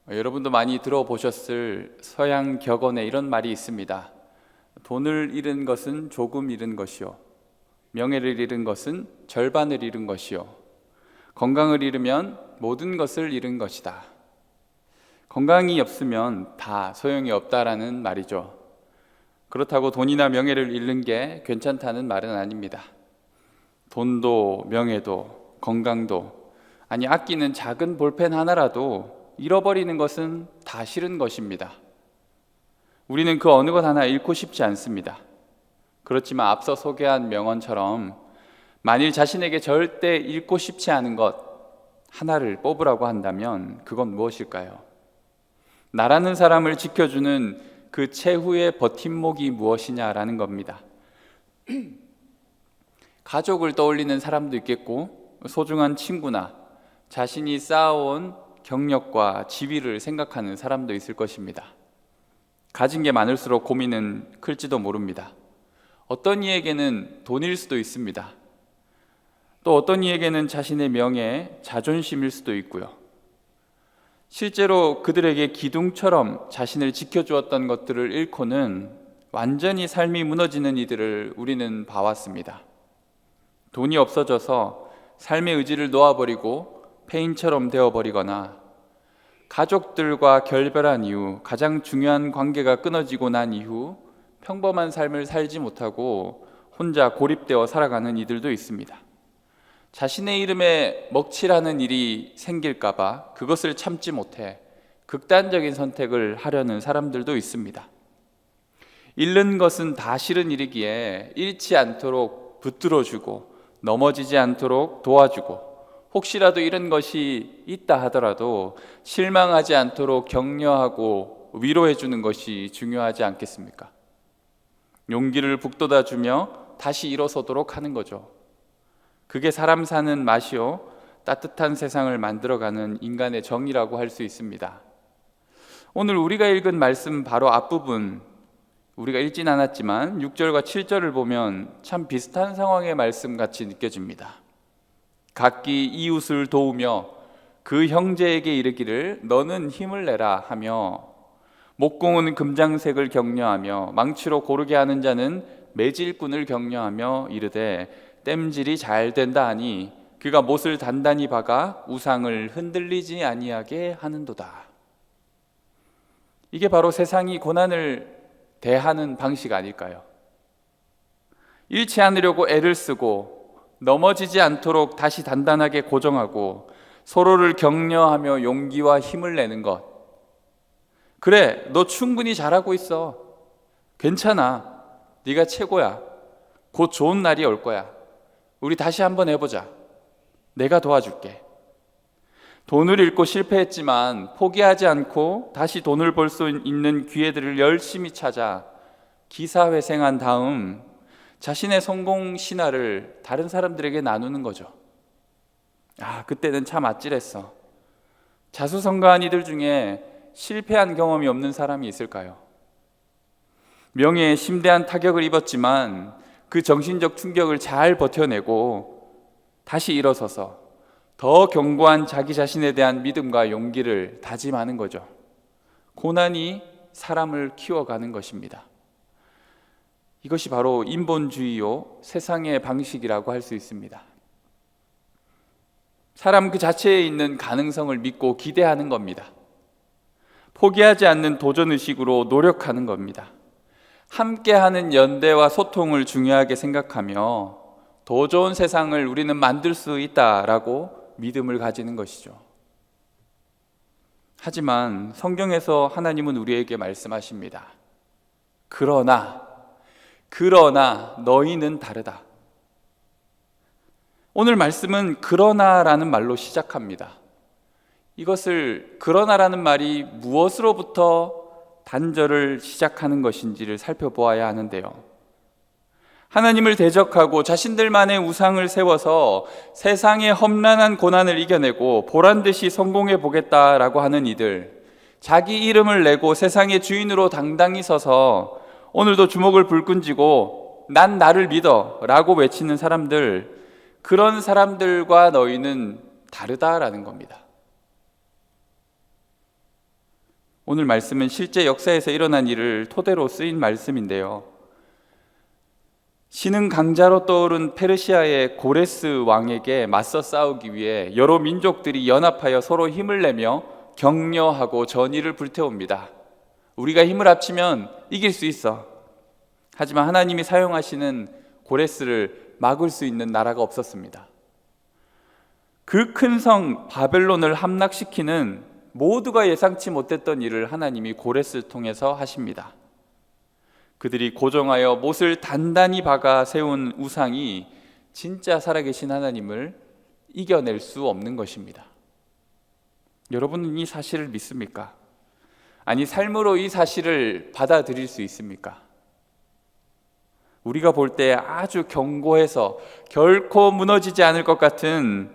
여러분도 많이 들어보셨을 서양 격언에 이런 말이 있습니다. 돈을 잃은 것은 조금 잃은 것이요, 명예를 잃은 것은 절반을 잃은 것이요, 건강을 잃으면 모든 것을 잃은 것이다. 건강이 없으면 다 소용이 없다라는 말이죠. 그렇다고 돈이나 명예를 잃는 게 괜찮다는 말은 아닙니다. 돈도 명예도 건강도, 아니 아끼는 작은 볼펜 하나라도 잃어버리는 것은 다 싫은 것입니다. 우리는 그 어느 것 하나 잃고 싶지 않습니다. 그렇지만 앞서 소개한 명언처럼 만일 자신에게 절대 잃고 싶지 않은 것 하나를 뽑으라고 한다면 그건 무엇일까요? 나라는 사람을 지켜주는 그 최후의 버팀목이 무엇이냐라는 겁니다. 가족을 떠올리는 사람도 있겠고, 소중한 친구나 자신이 쌓아온 경력과 지위를 생각하는 사람도 있을 것입니다. 가진 게 많을수록 고민은 클지도 모릅니다. 어떤 이에게는 돈일 수도 있습니다. 또 어떤 이에게는 자신의 명예, 자존심일 수도 있고요. 실제로 그들에게 기둥처럼 자신을 지켜주었던 것들을 잃고는 완전히 삶이 무너지는 이들을 우리는 봐왔습니다. 돈이 없어져서 삶의 의지를 놓아버리고 폐인처럼 되어버리거나, 가족들과 결별한 이후 가장 중요한 관계가 끊어지고 난 이후 평범한 삶을 살지 못하고 혼자 고립되어 살아가는 이들도 있습니다. 자신의 이름에 먹칠하는 일이 생길까봐 그것을 참지 못해 극단적인 선택을 하려는 사람들도 있습니다. 잃는 것은 다 싫은 일이기에 잃지 않도록 붙들어주고 넘어지지 않도록 도와주고, 혹시라도 잃은 것이 있다 하더라도 실망하지 않도록 격려하고 위로해 주는 것이 중요하지 않겠습니까? 용기를 북돋아 주며 다시 일어서도록 하는 거죠. 그게 사람 사는 맛이요, 따뜻한 세상을 만들어가는 인간의 정의라고 할 수 있습니다. 오늘 우리가 읽은 말씀 바로 앞부분, 우리가 읽진 않았지만 6절과 7절을 보면 참 비슷한 상황의 말씀 같이 느껴집니다. 각기 이웃을 도우며 그 형제에게 이르기를 너는 힘을 내라 하며, 목공은 금장색을 격려하며 망치로 고르게 하는 자는 매질꾼을 격려하며 이르되 땜질이 잘 된다 하니 그가 못을 단단히 박아 우상을 흔들리지 아니하게 하는도다. 이게 바로 세상이 고난을 대하는 방식 아닐까요? 잃지 않으려고 애를 쓰고 넘어지지 않도록 다시 단단하게 고정하고 서로를 격려하며 용기와 힘을 내는 것. 그래, 너 충분히 잘하고 있어. 괜찮아. 네가 최고야. 곧 좋은 날이 올 거야. 우리 다시 한번 해보자. 내가 도와줄게. 돈을 잃고 실패했지만 포기하지 않고 다시 돈을 벌 수 있는 기회들을 열심히 찾아 기사회생한 다음 자신의 성공 신화를 다른 사람들에게 나누는 거죠. 그때는 참 아찔했어. 자수성가한 이들 중에 실패한 경험이 없는 사람이 있을까요? 명예에 심대한 타격을 입었지만 그 정신적 충격을 잘 버텨내고 다시 일어서서 더 견고한 자기 자신에 대한 믿음과 용기를 다짐하는 거죠. 고난이 사람을 키워가는 것입니다. 이것이 바로 인본주의요, 세상의 방식이라고 할 수 있습니다. 사람 그 자체에 있는 가능성을 믿고 기대하는 겁니다. 포기하지 않는 도전의식으로 노력하는 겁니다. 함께하는 연대와 소통을 중요하게 생각하며 더 좋은 세상을 우리는 만들 수 있다라고 믿음을 가지는 것이죠. 하지만 성경에서 하나님은 우리에게 말씀하십니다. 그러나 너희는 다르다. 오늘 말씀은 그러나라는 말로 시작합니다. 이것을 그러나라는 말이 무엇으로부터 단절을 시작하는 것인지를 살펴보아야 하는데요. 하나님을 대적하고 자신들만의 우상을 세워서 세상의 험난한 고난을 이겨내고 보란듯이 성공해 보겠다라고 하는 이들, 자기 이름을 내고 세상의 주인으로 당당히 서서 오늘도 주먹을 불끈 쥐고 난 나를 믿어 라고 외치는 사람들, 그런 사람들과 너희는 다르다라는 겁니다. 오늘 말씀은 실제 역사에서 일어난 일을 토대로 쓰인 말씀인데요. 신흥 강자로 떠오른 페르시아의 고레스 왕에게 맞서 싸우기 위해 여러 민족들이 연합하여 서로 힘을 내며 격려하고 전의를 불태웁니다. 우리가 힘을 합치면 이길 수 있어. 하지만 하나님이 사용하시는 고레스를 막을 수 있는 나라가 없었습니다. 그 큰 성 바벨론을 함락시키는 모두가 예상치 못했던 일을 하나님이 고레스를 통해서 하십니다. 그들이 고정하여 못을 단단히 박아 세운 우상이 진짜 살아계신 하나님을 이겨낼 수 없는 것입니다. 여러분은 이 사실을 믿습니까? 아니, 삶으로 이 사실을 받아들일 수 있습니까? 우리가 볼 때 아주 견고해서 결코 무너지지 않을 것 같은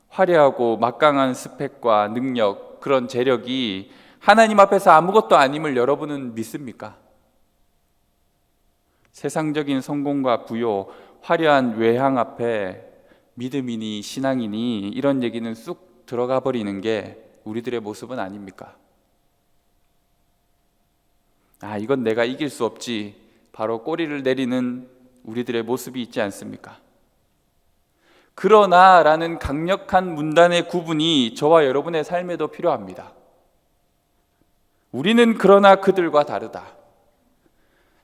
화려하고 막강한 스펙과 능력, 그런 재력이 하나님 앞에서 아무것도 아님을 여러분은 믿습니까? 세상적인 성공과 부요, 화려한 외향 앞에 믿음이니 신앙이니 이런 얘기는 쑥 들어가 버리는 게 우리들의 모습은 아닙니까? 이건 내가 이길 수 없지, 바로 꼬리를 내리는 우리들의 모습이 있지 않습니까? 그러나 라는 강력한 문단의 구분이 저와 여러분의 삶에도 필요합니다. 우리는 그러나 그들과 다르다.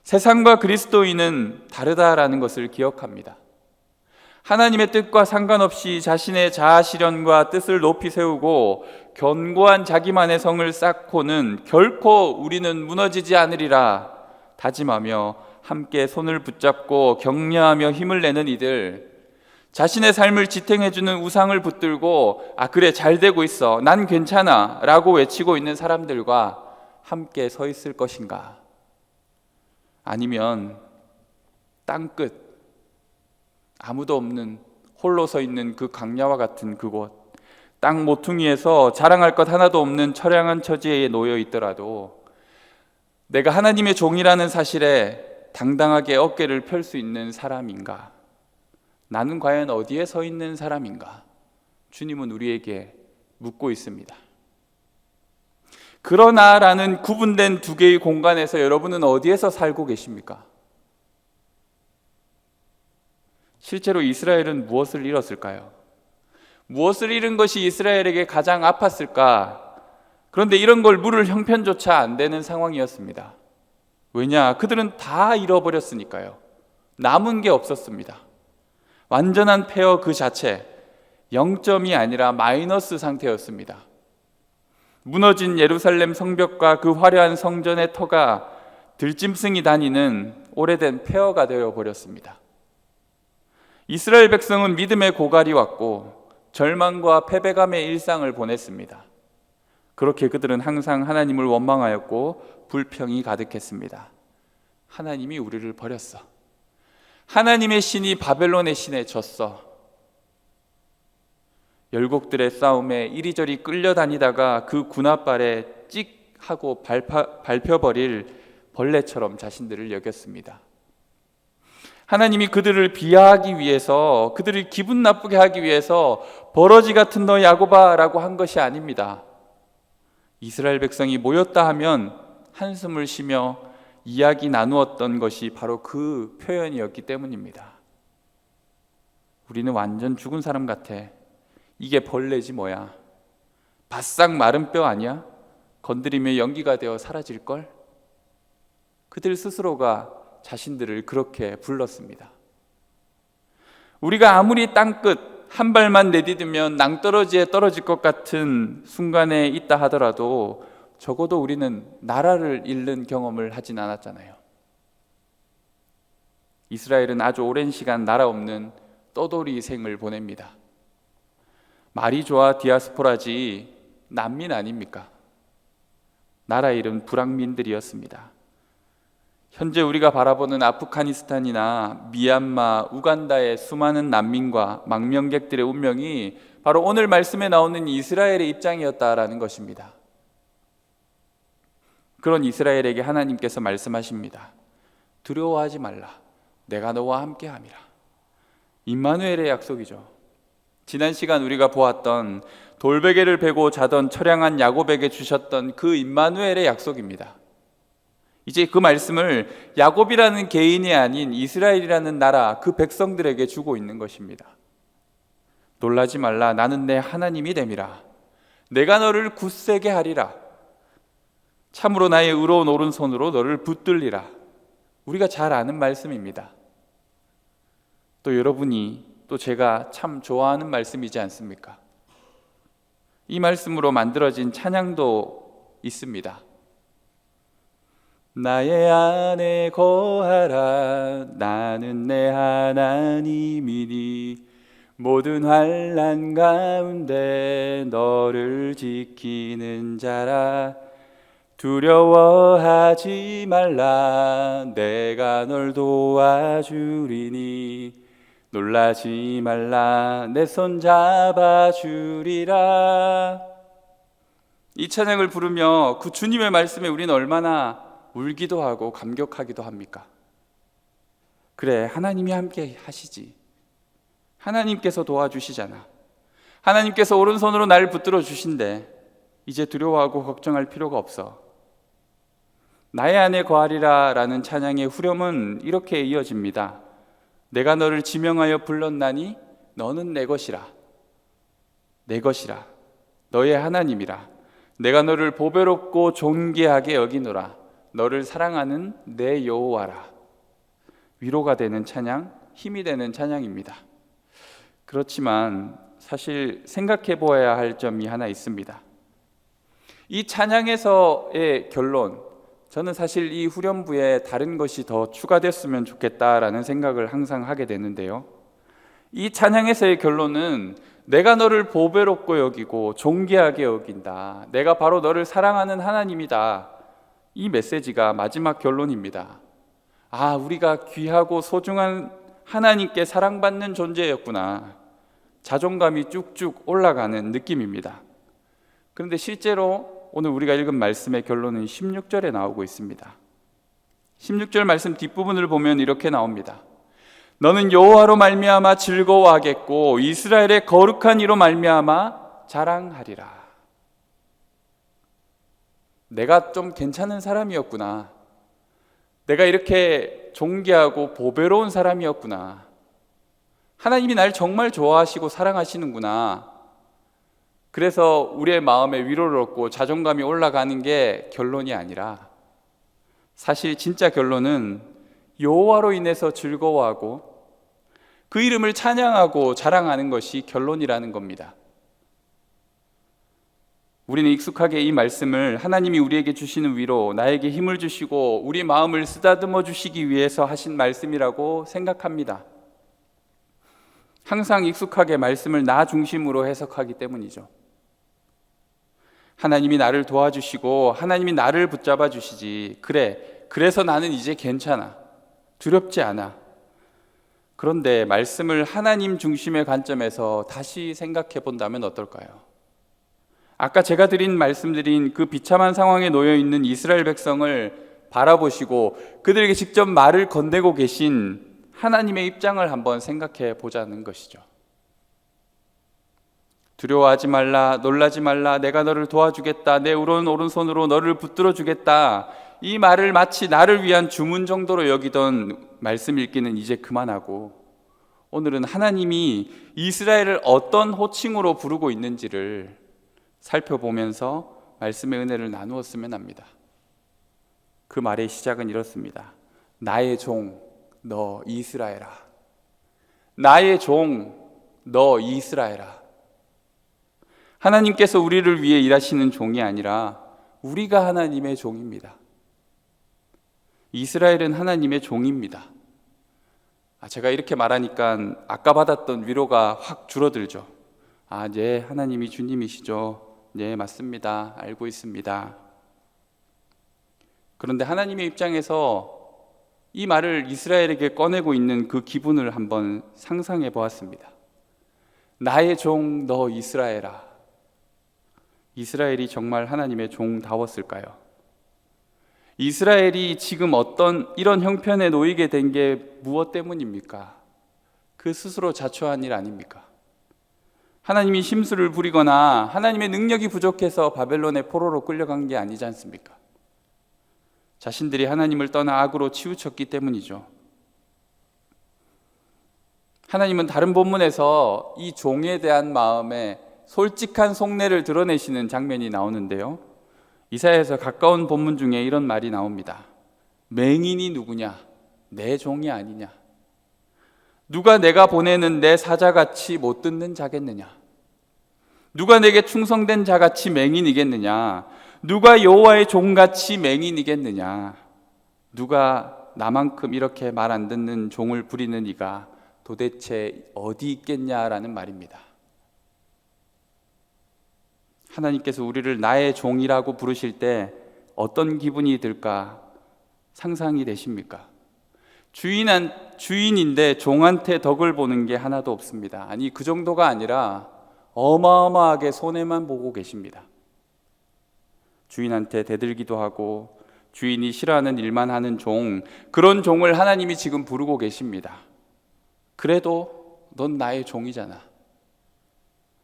세상과 그리스도인은 다르다라는 것을 기억합니다. 하나님의 뜻과 상관없이 자신의 자아 실현과 뜻을 높이 세우고 견고한 자기만의 성을 쌓고는 결코 우리는 무너지지 않으리라 다짐하며 함께 손을 붙잡고 격려하며 힘을 내는 이들, 자신의 삶을 지탱해주는 우상을 붙들고 그래, 잘 되고 있어, 난 괜찮아 라고 외치고 있는 사람들과 함께 서 있을 것인가? 아니면 땅끝, 아무도 없는 홀로 서 있는 그 강야와 같은 그곳, 땅 모퉁이에서 자랑할 것 하나도 없는 처량한 처지에 놓여 있더라도 내가 하나님의 종이라는 사실에 당당하게 어깨를 펼 수 있는 사람인가? 나는 과연 어디에 서 있는 사람인가? 주님은 우리에게 묻고 있습니다. 그러나라는 구분된 두 개의 공간에서 여러분은 어디에서 살고 계십니까? 실제로 이스라엘은 무엇을 잃었을까요? 무엇을 잃은 것이 이스라엘에게 가장 아팠을까? 그런데 이런 걸 물을 형편조차 안 되는 상황이었습니다. 왜냐? 그들은 다 잃어버렸으니까요. 남은 게 없었습니다. 완전한 폐허 그 자체, 0점이 아니라 마이너스 상태였습니다. 무너진 예루살렘 성벽과 그 화려한 성전의 터가 들짐승이 다니는 오래된 폐허가 되어버렸습니다. 이스라엘 백성은 믿음의 고갈이 왔고 절망과 패배감의 일상을 보냈습니다. 그렇게 그들은 항상 하나님을 원망하였고 불평이 가득했습니다. 하나님이 우리를 버렸어. 하나님의 신이 바벨론의 신에 졌어. 열국들의 싸움에 이리저리 끌려다니다가 그 군홧발에 찍 하고 밟혀버릴 벌레처럼 자신들을 여겼습니다. 하나님이 그들을 비하하기 위해서, 그들을 기분 나쁘게 하기 위해서 버러지 같은 너 야곱아라고 한 것이 아닙니다. 이스라엘 백성이 모였다 하면 한숨을 쉬며 이야기 나누었던 것이 바로 그 표현이었기 때문입니다. 우리는 완전 죽은 사람 같아. 이게 벌레지 뭐야. 바싹 마른 뼈 아니야? 건드리면 연기가 되어 사라질걸? 그들 스스로가 자신들을 그렇게 불렀습니다. 우리가 아무리 땅끝 한 발만 내디디면 낭떠러지에 떨어질 것 같은 순간에 있다 하더라도 적어도 우리는 나라를 잃는 경험을 하진 않았잖아요. 이스라엘은 아주 오랜 시간 나라 없는 떠돌이 생을 보냅니다. 말이 좋아 디아스포라지 난민 아닙니까? 나라 이름 불황민들이었습니다. 현재 우리가 바라보는 아프가니스탄이나 미얀마, 우간다의 수많은 난민과 망명객들의 운명이 바로 오늘 말씀에 나오는 이스라엘의 입장이었다라는 것입니다. 그런 이스라엘에게 하나님께서 말씀하십니다. 두려워하지 말라. 내가 너와 함께함이라. 임마누엘의 약속이죠. 지난 시간 우리가 보았던 돌베개를 베고 자던 처량한 야곱에게 주셨던 그 임마누엘의 약속입니다. 이제 그 말씀을 야곱이라는 개인이 아닌 이스라엘이라는 나라, 그 백성들에게 주고 있는 것입니다. 놀라지 말라. 나는 내 하나님이 됨이라. 내가 너를 굳세게 하리라. 참으로 나의 의로운 오른손으로 너를 붙들리라. 우리가 잘 아는 말씀입니다. 또 여러분이 또 제가 참 좋아하는 말씀이지 않습니까? 이 말씀으로 만들어진 찬양도 있습니다. 나의 안에 거하라. 나는 내 하나님이니 모든 환난 가운데 너를 지키는 자라. 두려워하지 말라. 내가 널 도와주리니 놀라지 말라. 내 손 잡아주리라. 이 찬양을 부르며 그 주님의 말씀에 우리는 얼마나 울기도 하고 감격하기도 합니까? 그래, 하나님이 함께 하시지. 하나님께서 도와주시잖아. 하나님께서 오른손으로 나를 붙들어 주신대. 이제 두려워하고 걱정할 필요가 없어. 나의 안에 거하리라 라는 찬양의 후렴은 이렇게 이어집니다. 내가 너를 지명하여 불렀나니 너는 내 것이라. 내 것이라. 너의 하나님이라. 내가 너를 보배롭고 존귀하게 여기노라. 너를 사랑하는 내 여호와라. 위로가 되는 찬양, 힘이 되는 찬양입니다. 그렇지만 사실 생각해 보아야 할 점이 하나 있습니다. 이 찬양에서의 결론, 저는 사실 이 후렴부에 다른 것이 더 추가됐으면 좋겠다라는 생각을 항상 하게 되는데요. 이 찬양에서의 결론은 내가 너를 보배롭고 여기고 존귀하게 여긴다. 내가 바로 너를 사랑하는 하나님이다. 이 메시지가 마지막 결론입니다. 아, 우리가 귀하고 소중한 하나님께 사랑받는 존재였구나. 자존감이 쭉쭉 올라가는 느낌입니다. 그런데 실제로 오늘 우리가 읽은 말씀의 결론은 16절에 나오고 있습니다. 16절 말씀 뒷부분을 보면 이렇게 나옵니다. 너는 여호와로 말미암아 즐거워하겠고 이스라엘의 거룩한 이로 말미암아 자랑하리라. 내가 좀 괜찮은 사람이었구나. 내가 이렇게 존귀하고 보배로운 사람이었구나. 하나님이 날 정말 좋아하시고 사랑하시는구나. 그래서 우리의 마음에 위로를 얻고 자존감이 올라가는 게 결론이 아니라, 사실 진짜 결론은 여호와로 인해서 즐거워하고 그 이름을 찬양하고 자랑하는 것이 결론이라는 겁니다. 우리는 익숙하게 이 말씀을 하나님이 우리에게 주시는 위로, 나에게 힘을 주시고 우리 마음을 쓰다듬어 주시기 위해서 하신 말씀이라고 생각합니다. 항상 익숙하게 말씀을 나 중심으로 해석하기 때문이죠. 하나님이 나를 도와주시고 하나님이 나를 붙잡아 주시지. 그래, 그래서 나는 이제 괜찮아. 두렵지 않아. 그런데 말씀을 하나님 중심의 관점에서 다시 생각해 본다면 어떨까요? 아까 제가 말씀드린 그 비참한 상황에 놓여 있는 이스라엘 백성을 바라보시고 그들에게 직접 말을 건네고 계신 하나님의 입장을 한번 생각해 보자는 것이죠. 두려워하지 말라, 놀라지 말라, 내가 너를 도와주겠다, 내 오른손으로 너를 붙들어 주겠다. 이 말을 마치 나를 위한 주문 정도로 여기던 말씀 읽기는 이제 그만하고, 오늘은 하나님이 이스라엘을 어떤 호칭으로 부르고 있는지를 살펴보면서 말씀의 은혜를 나누었으면 합니다. 그 말의 시작은 이렇습니다. 나의 종, 너 이스라엘아. 나의 종, 너 이스라엘아. 하나님께서 우리를 위해 일하시는 종이 아니라 우리가 하나님의 종입니다. 이스라엘은 하나님의 종입니다. 제가 이렇게 말하니까 아까 받았던 위로가 확 줄어들죠. 네, 하나님이 주님이시죠. 네, 맞습니다. 알고 있습니다. 그런데 하나님의 입장에서 이 말을 이스라엘에게 꺼내고 있는 그 기분을 한번 상상해 보았습니다. 나의 종, 너 이스라엘아. 이스라엘이 정말 하나님의 종다웠을까요? 이스라엘이 지금 어떤 이런 형편에 놓이게 된 게 무엇 때문입니까? 그 스스로 자초한 일 아닙니까? 하나님이 심술을 부리거나 하나님의 능력이 부족해서 바벨론의 포로로 끌려간 게 아니지 않습니까? 자신들이 하나님을 떠나 악으로 치우쳤기 때문이죠. 하나님은 다른 본문에서 이 종에 대한 마음에 솔직한 속내를 드러내시는 장면이 나오는데요, 이사야에서 가까운 본문 중에 이런 말이 나옵니다. 맹인이 누구냐? 내 종이 아니냐? 누가 내가 보내는 내 사자같이 못 듣는 자겠느냐? 누가 내게 충성된 자같이 맹인이겠느냐? 누가 여호와의 종같이 맹인이겠느냐? 누가 나만큼 이렇게 말 안 듣는 종을 부리는 이가 도대체 어디 있겠냐라는 말입니다. 하나님께서 우리를 나의 종이라고 부르실 때 어떤 기분이 들까 상상이 되십니까? 주인인데 종한테 덕을 보는 게 하나도 없습니다. 아니, 그 정도가 아니라 어마어마하게 손해만 보고 계십니다. 주인한테 대들기도 하고 주인이 싫어하는 일만 하는 종, 그런 종을 하나님이 지금 부르고 계십니다. 그래도 넌 나의 종이잖아.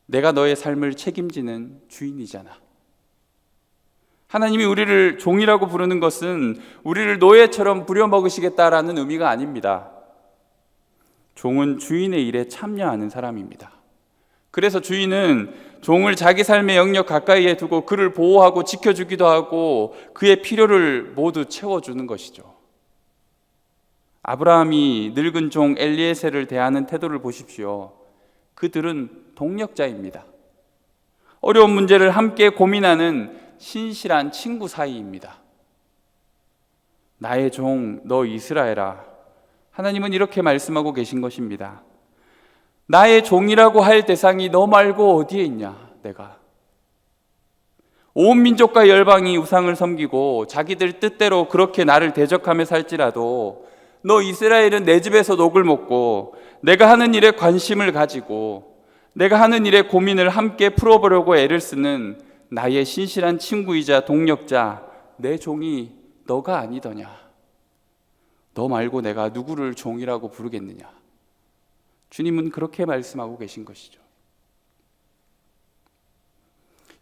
내가 너의 삶을 책임지는 주인이잖아. 하나님이 우리를 종이라고 부르는 것은 우리를 노예처럼 부려먹으시겠다라는 의미가 아닙니다. 종은 주인의 일에 참여하는 사람입니다. 그래서 주인은 종을 자기 삶의 영역 가까이에 두고 그를 보호하고 지켜주기도 하고 그의 필요를 모두 채워주는 것이죠. 아브라함이 늙은 종 엘리에셀을 대하는 태도를 보십시오. 그들은 동력자입니다. 어려운 문제를 함께 고민하는 신실한 친구 사이입니다. 나의 종 너 이스라엘아, 하나님은 이렇게 말씀하고 계신 것입니다. 나의 종이라고 할 대상이 너 말고 어디에 있냐? 내가 온 민족과 열방이 우상을 섬기고 자기들 뜻대로 그렇게 나를 대적하며 살지라도 너 이스라엘은 내 집에서 녹을 먹고 내가 하는 일에 관심을 가지고 내가 하는 일에 고민을 함께 풀어보려고 애를 쓰는 나의 신실한 친구이자 동력자 내 종이 너가 아니더냐? 너 말고 내가 누구를 종이라고 부르겠느냐? 주님은 그렇게 말씀하고 계신 것이죠.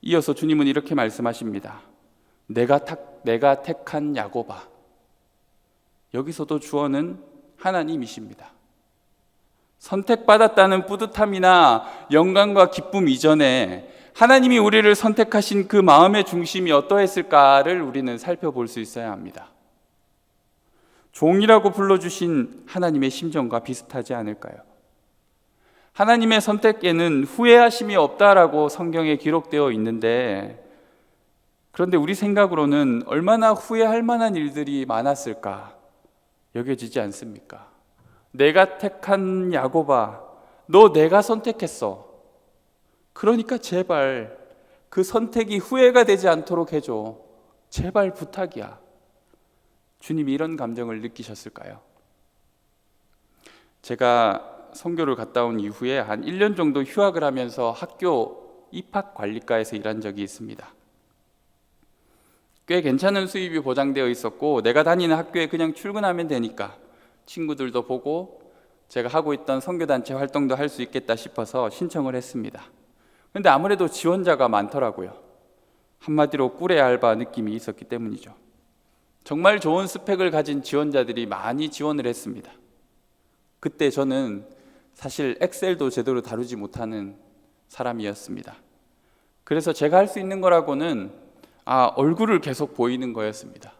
이어서 주님은 이렇게 말씀하십니다. 내가 택한 야곱아. 여기서도 주어는 하나님이십니다. 선택받았다는 뿌듯함이나 영광과 기쁨 이전에 하나님이 우리를 선택하신 그 마음의 중심이 어떠했을까를 우리는 살펴볼 수 있어야 합니다. 종이라고 불러주신 하나님의 심정과 비슷하지 않을까요? 하나님의 선택에는 후회하심이 없다라고 성경에 기록되어 있는데, 그런데 우리 생각으로는 얼마나 후회할 만한 일들이 많았을까 여겨지지 않습니까? 내가 택한 야곱아, 너 내가 선택했어. 그러니까 제발 그 선택이 후회가 되지 않도록 해줘. 제발 부탁이야. 주님이 이런 감정을 느끼셨을까요? 제가 선교를 갔다 온 이후에 한 1년 정도 휴학을 하면서 학교 입학관리과에서 일한 적이 있습니다. 꽤 괜찮은 수입이 보장되어 있었고 내가 다니는 학교에 그냥 출근하면 되니까 친구들도 보고 제가 하고 있던 선교단체 활동도 할 수 있겠다 싶어서 신청을 했습니다. 그런데 아무래도 지원자가 많더라고요. 한마디로 꿀의 알바 느낌이 있었기 때문이죠. 정말 좋은 스펙을 가진 지원자들이 많이 지원을 했습니다. 그때 저는 사실 엑셀도 제대로 다루지 못하는 사람이었습니다. 그래서 제가 할 수 있는 거라고는 얼굴을 계속 보이는 거였습니다.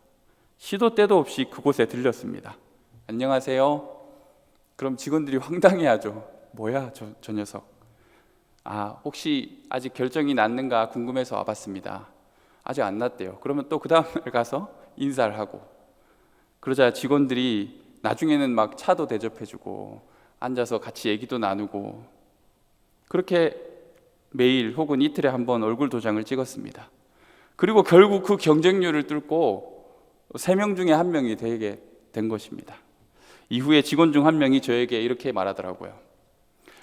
시도 때도 없이 그곳에 들렸습니다. 안녕하세요. 그럼 직원들이 황당해하죠. 뭐야 저 녀석. 혹시 아직 결정이 났는가 궁금해서 와봤습니다. 아직 안 났대요. 그러면 또 그 다음날 가서 인사를 하고, 그러자 직원들이 나중에는 막 차도 대접해주고 앉아서 같이 얘기도 나누고, 그렇게 매일 혹은 이틀에 한 번 얼굴 도장을 찍었습니다. 그리고 결국 그 경쟁률을 뚫고 3명 중에 1명이 되게 된 것입니다. 이후에 직원 중 1명이 저에게 이렇게 말하더라고요.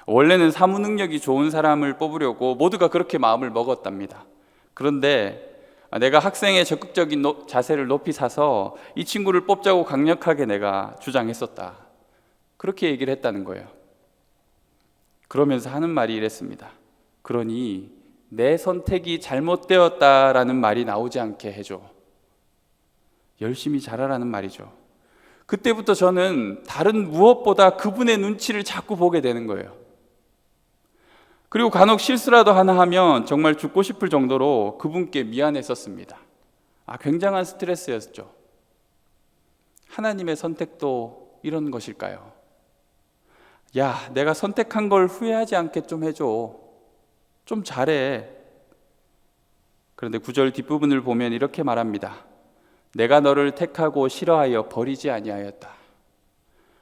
원래는 사무 능력이 좋은 사람을 뽑으려고 모두가 그렇게 마음을 먹었답니다. 그런데 내가 학생의 적극적인 자세를 높이 사서 이 친구를 뽑자고 강력하게 내가 주장했었다. 그렇게 얘기를 했다는 거예요. 그러면서 하는 말이 이랬습니다. 그러니 내 선택이 잘못되었다라는 말이 나오지 않게 해줘. 열심히 잘하라는 말이죠. 그때부터 저는 다른 무엇보다 그분의 눈치를 자꾸 보게 되는 거예요. 그리고 간혹 실수라도 하나 하면 정말 죽고 싶을 정도로 그분께 미안했었습니다. 굉장한 스트레스였죠. 하나님의 선택도 이런 것일까요? 야, 내가 선택한 걸 후회하지 않게 좀 해줘. 좀 잘해. 그런데 9절 뒷부분을 보면 이렇게 말합니다. 내가 너를 택하고 싫어하여 버리지 아니하였다.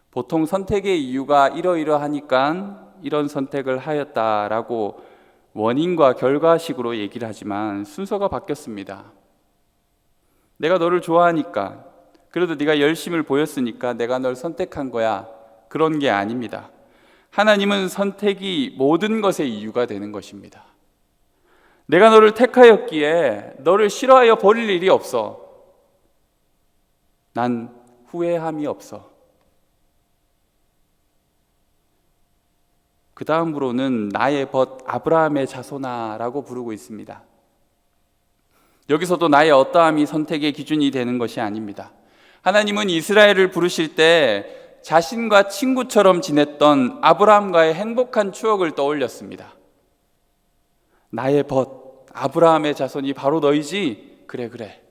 보통 선택의 이유가 이러이러하니까 이런 선택을 하였다라고 원인과 결과식으로 얘기를 하지만 순서가 바뀌었습니다. 내가 너를 좋아하니까, 그래도 네가 열심을 보였으니까 내가 널 선택한 거야. 그런 게 아닙니다. 하나님은 선택이 모든 것의 이유가 되는 것입니다. 내가 너를 택하였기에 너를 싫어하여 버릴 일이 없어. 난 후회함이 없어. 그 다음으로는 나의 벗 아브라함의 자손아라고 부르고 있습니다. 여기서도 나의 어떠함이 선택의 기준이 되는 것이 아닙니다. 하나님은 이스라엘을 부르실 때 자신과 친구처럼 지냈던 아브라함과의 행복한 추억을 떠올렸습니다. 나의 벗 아브라함의 자손이 바로 너희지? 그래.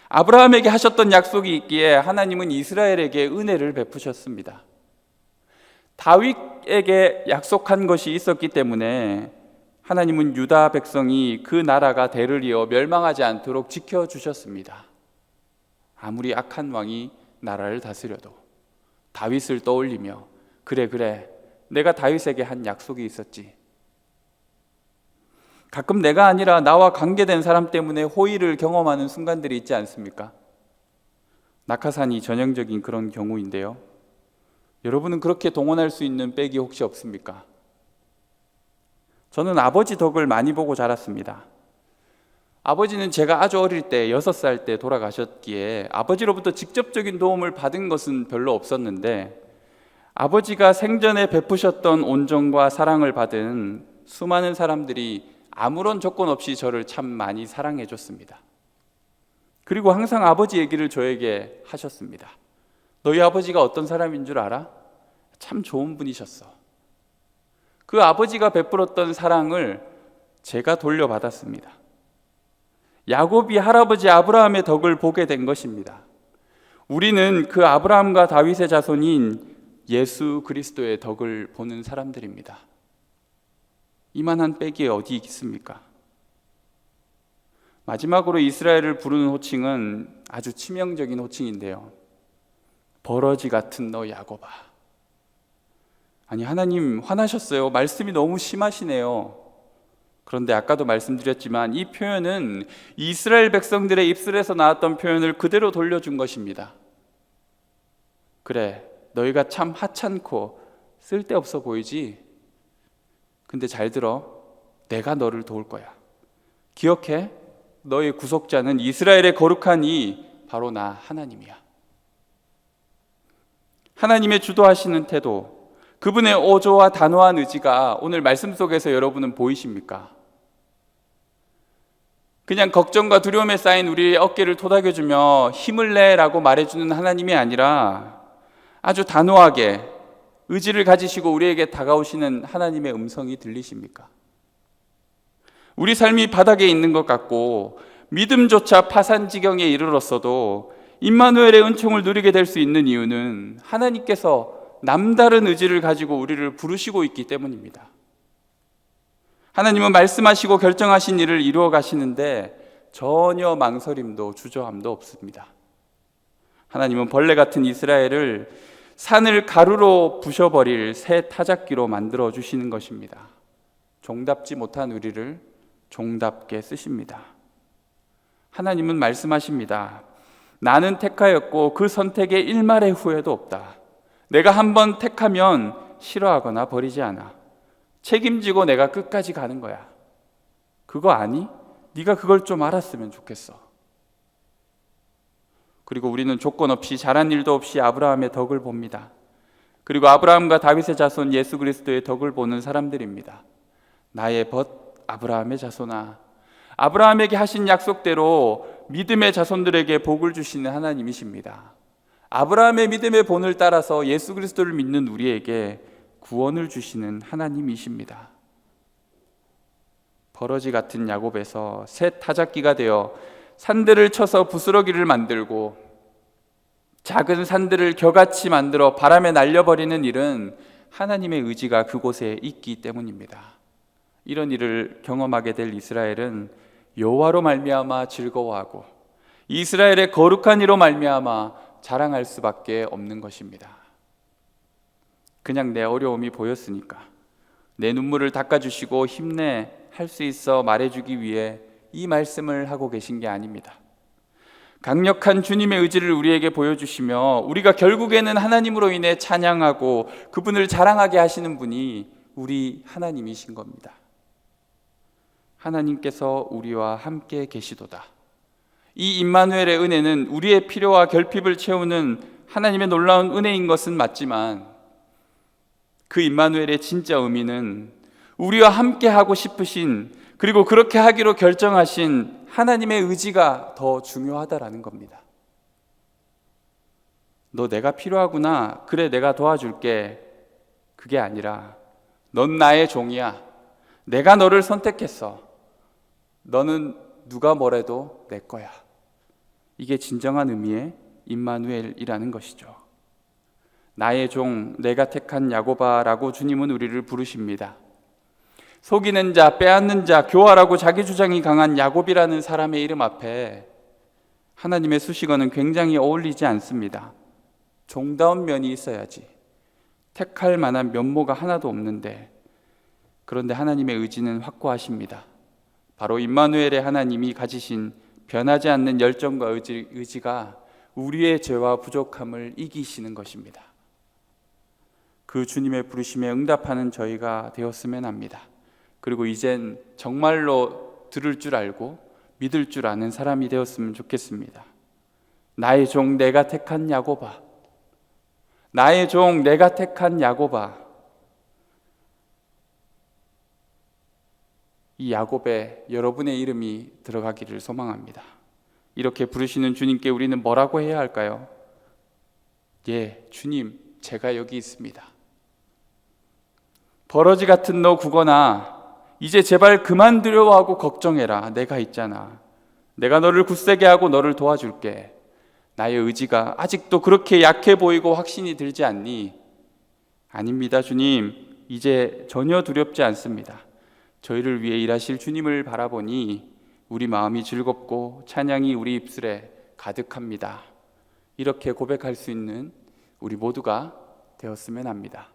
아브라함에게 하셨던 약속이 있기에 하나님은 이스라엘에게 은혜를 베푸셨습니다. 다윗에게 약속한 것이 있었기 때문에 하나님은 유다 백성이 그 나라가 대를 이어 멸망하지 않도록 지켜주셨습니다. 아무리 악한 왕이 나라를 다스려도 다윗을 떠올리며 그래 내가 다윗에게 한 약속이 있었지. 가끔 내가 아니라 나와 관계된 사람 때문에 호의를 경험하는 순간들이 있지 않습니까? 낙하산이 전형적인 그런 경우인데요. 여러분은 그렇게 동원할 수 있는 백이 혹시 없습니까? 저는 아버지 덕을 많이 보고 자랐습니다. 아버지는 제가 아주 어릴 때 6살 때 돌아가셨기에 아버지로부터 직접적인 도움을 받은 것은 별로 없었는데 아버지가 생전에 베푸셨던 온정과 사랑을 받은 수많은 사람들이 아무런 조건 없이 저를 참 많이 사랑해 줬습니다. 그리고 항상 아버지 얘기를 저에게 하셨습니다. 너희 아버지가 어떤 사람인 줄 알아? 참 좋은 분이셨어. 그 아버지가 베풀었던 사랑을 제가 돌려받았습니다. 야곱이 할아버지 아브라함의 덕을 보게 된 것입니다. 우리는 그 아브라함과 다윗의 자손인 예수 그리스도의 덕을 보는 사람들입니다. 이만한 백이 어디 있습니까? 마지막으로 이스라엘을 부르는 호칭은 아주 치명적인 호칭인데요. 버러지 같은 너 야곱아. 아니, 하나님 화나셨어요. 말씀이 너무 심하시네요. 그런데 아까도 말씀드렸지만 이 표현은 이스라엘 백성들의 입술에서 나왔던 표현을 그대로 돌려준 것입니다. 그래, 너희가 참 하찮고 쓸데없어 보이지? 근데 잘 들어. 내가 너를 도울 거야. 기억해. 너의 구속자는 이스라엘의 거룩한 이 바로 나 하나님이야. 하나님의 주도하시는 태도, 그분의 오조와 단호한 의지가 오늘 말씀 속에서 여러분은 보이십니까? 그냥 걱정과 두려움에 쌓인 우리의 어깨를 토닥여주며 힘을 내라고 말해주는 하나님이 아니라 아주 단호하게 의지를 가지시고 우리에게 다가오시는 하나님의 음성이 들리십니까? 우리 삶이 바닥에 있는 것 같고 믿음조차 파산지경에 이르렀어도 임마누엘의 은총을 누리게 될 수 있는 이유는 하나님께서 남다른 의지를 가지고 우리를 부르시고 있기 때문입니다. 하나님은 말씀하시고 결정하신 일을 이루어 가시는데 전혀 망설임도 주저함도 없습니다. 하나님은 벌레 같은 이스라엘을 산을 가루로 부셔버릴 새 타작기로 만들어 주시는 것입니다. 종답지 못한 우리를 종답게 쓰십니다. 하나님은 말씀하십니다. 나는 택하였고 그 선택에 일말의 후회도 없다. 내가 한번 택하면 싫어하거나 버리지 않아. 책임지고 내가 끝까지 가는 거야. 그거 아니? 네가 그걸 좀 알았으면 좋겠어. 그리고 우리는 조건 없이 잘한 일도 없이 아브라함의 덕을 봅니다. 그리고 아브라함과 다윗의 자손 예수 그리스도의 덕을 보는 사람들입니다. 나의 벗 아브라함의 자손아. 아브라함에게 하신 약속대로 믿음의 자손들에게 복을 주시는 하나님이십니다. 아브라함의 믿음의 본을 따라서 예수 그리스도를 믿는 우리에게 구원을 주시는 하나님이십니다. 버러지 같은 야곱에서 새 타작기가 되어 산들을 쳐서 부스러기를 만들고 작은 산들을 겨같이 만들어 바람에 날려버리는 일은 하나님의 의지가 그곳에 있기 때문입니다. 이런 일을 경험하게 될 이스라엘은 여호와로 말미암아 즐거워하고 이스라엘의 거룩한 이로 말미암아 자랑할 수밖에 없는 것입니다. 그냥 내 어려움이 보였으니까 내 눈물을 닦아주시고 힘내 할 수 있어 말해주기 위해 이 말씀을 하고 계신 게 아닙니다. 강력한 주님의 의지를 우리에게 보여주시며 우리가 결국에는 하나님으로 인해 찬양하고 그분을 자랑하게 하시는 분이 우리 하나님이신 겁니다. 하나님께서 우리와 함께 계시도다. 이 임마누엘의 은혜는 우리의 필요와 결핍을 채우는 하나님의 놀라운 은혜인 것은 맞지만 그 임마누엘의 진짜 의미는 우리와 함께 하고 싶으신, 그리고 그렇게 하기로 결정하신 하나님의 의지가 더 중요하다라는 겁니다. 너 내가 필요하구나, 그래 내가 도와줄게, 그게 아니라 넌 나의 종이야, 내가 너를 선택했어, 너는 누가 뭐래도 내 거야. 이게 진정한 의미의 임마누엘이라는 것이죠. 나의 종, 내가 택한 야곱아라고 주님은 우리를 부르십니다. 속이는 자, 빼앗는 자, 교활하고 자기 주장이 강한 야곱이라는 사람의 이름 앞에 하나님의 수식어는 굉장히 어울리지 않습니다. 종다운 면이 있어야지. 택할 만한 면모가 하나도 없는데, 그런데 하나님의 의지는 확고하십니다. 바로 임마누엘의 하나님이 가지신 변하지 않는 열정과 의지가 우리의 죄와 부족함을 이기시는 것입니다. 그 주님의 부르심에 응답하는 저희가 되었으면 합니다. 그리고 이젠 정말로 들을 줄 알고 믿을 줄 아는 사람이 되었으면 좋겠습니다. 나의 종 내가 택한 야곱아, 나의 종 내가 택한 야곱아. 이 야곱에 여러분의 이름이 들어가기를 소망합니다. 이렇게 부르시는 주님께 우리는 뭐라고 해야 할까요? 예, 주님, 제가 여기 있습니다. 버러지 같은 너 구거나 이제 제발 그만 두려워하고 걱정해라. 내가 있잖아. 내가 너를 굳세게 하고 너를 도와줄게. 나의 의지가 아직도 그렇게 약해 보이고 확신이 들지 않니? 아닙니다, 주님. 이제 전혀 두렵지 않습니다. 저희를 위해 일하실 주님을 바라보니 우리 마음이 즐겁고 찬양이 우리 입술에 가득합니다. 이렇게 고백할 수 있는 우리 모두가 되었으면 합니다.